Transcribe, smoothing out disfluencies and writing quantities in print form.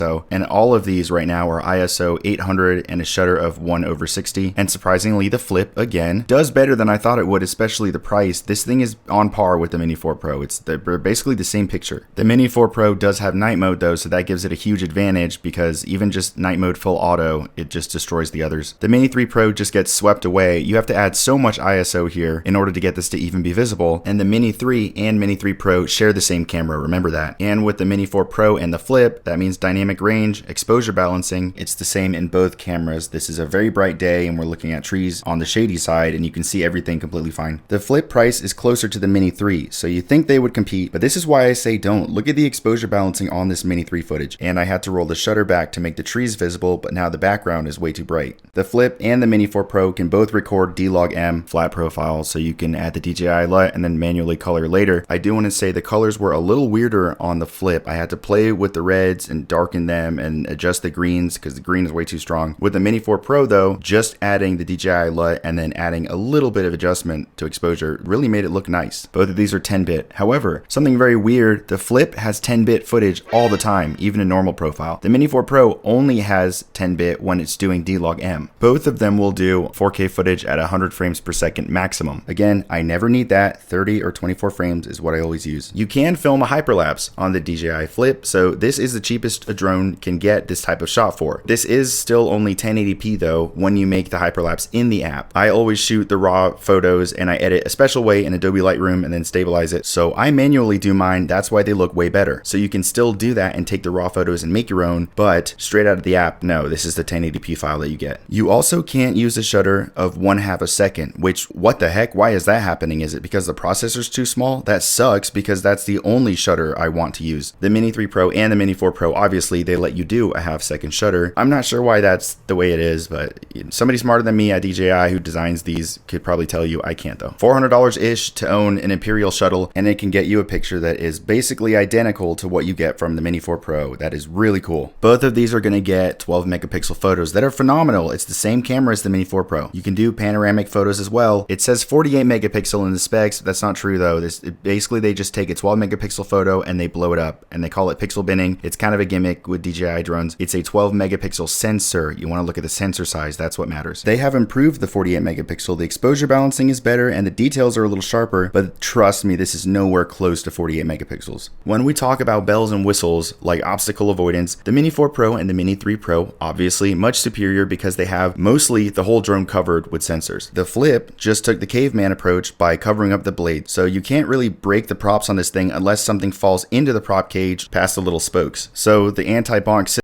and all of these right now are ISO 800 and a shutter of 1/60. And surprisingly, the Flip, again, does better than I thought it would, especially the price. This thing is on par with the Mini 4 Pro. They're basically the same picture. The Mini 4 Pro does have night mode though, so that gives it a huge advantage because even just night mode full auto, it just destroys the others. The Mini 3 Pro just gets swept away. You have to add so much ISO here in order to get this to even be visible, and the Mini 3 and Mini 3 Pro share the same camera, remember that. And with the Mini 4 Pro and the Flip, that means dynamic range, exposure balancing, it's the same in both cameras. This is a very bright day and we're looking at trees on the shady side and you can see everything completely fine. The Flip price is closer to the Mini 3, so you think they would compete, but this is why I say don't. Look at the exposure balancing on this Mini 3 footage, and I had to roll the shutter back to make the trees visible, but now the background is way too bright. The Flip and the Mini 4 Pro can both record D-Log-M flat profile, so you can add the DJI LUT and then manually color later. I do want to say the colors were a little weirder on the Flip. I had to play with the reds and darken them and adjust the greens because the green is way too strong. With the Mini 4 Pro though, just adding the DJI LUT and then adding a little bit of adjustment to exposure really made it look nice. Both of these are 10-bit. However, something very weird, the Flip has 10-bit footage all the time, even in normal profile. The Mini 4 Pro only has 10-bit when it's doing D-Log-M. Both of them will do 4K footage at 100 frames per second maximum. Again, I never need that. 30 or 24 frames is what I always use. You can film a hyperlapse on the DJI Flip, so this is the cheapest a drone can get this type of shot for. This is still only 1080p though when you make the hyperlapse in the app. I always shoot the raw photos and I edit a special way in Adobe Lightroom and then stabilize it, so I manually do mine. That's why they look way better. So you can still do that and take the raw photos and make your own, but straight out of the app, no, this is the 1080p file that you get. You also can't use a shutter of 1/2 a second, which, what the heck, why is that happening? Is it because the processor's too small? That sucks because that's the only shutter I want to use. The Mini 3 Pro and the Mini 4 Pro, obviously they let you do a 1/2 second shutter. I'm not sure why that's the way it is, but somebody smarter than me at DJI who designs these could probably tell you. I can't though. $400-ish to own an Imperial shuttle, and it can get you a picture that is basically identical to what you get from the Mini 4 Pro. That is really cool. Both of these are going to get 12 megapixel photos that are phenomenal. It's the same camera as the Mini 4 Pro. You can do panoramic photos as well. It says 48 megapixel in the specs. That's not true though. Basically they just take a 12 megapixel photo and they blow it up and they call it pixel binning. It's kind of a gimmick with DJI drones. It's a 12 megapixel sensor. You want to look at the sensor size. That's what matters. They have improved the 48 megapixel. The exposure balancing is better and the details are a little sharper, but trust me, this is nowhere close to 48 megapixels. When we talk about bells and whistles like obstacle avoidance, the Mini 4 Pro and the Mini 3 Pro obviously much superior because they have mostly the whole drone covered with sensors. The Flip just took the caveman approach by covering up the blade, so you can't really break the props on this thing unless something falls into the prop cage past the little spokes. So the anti-bonk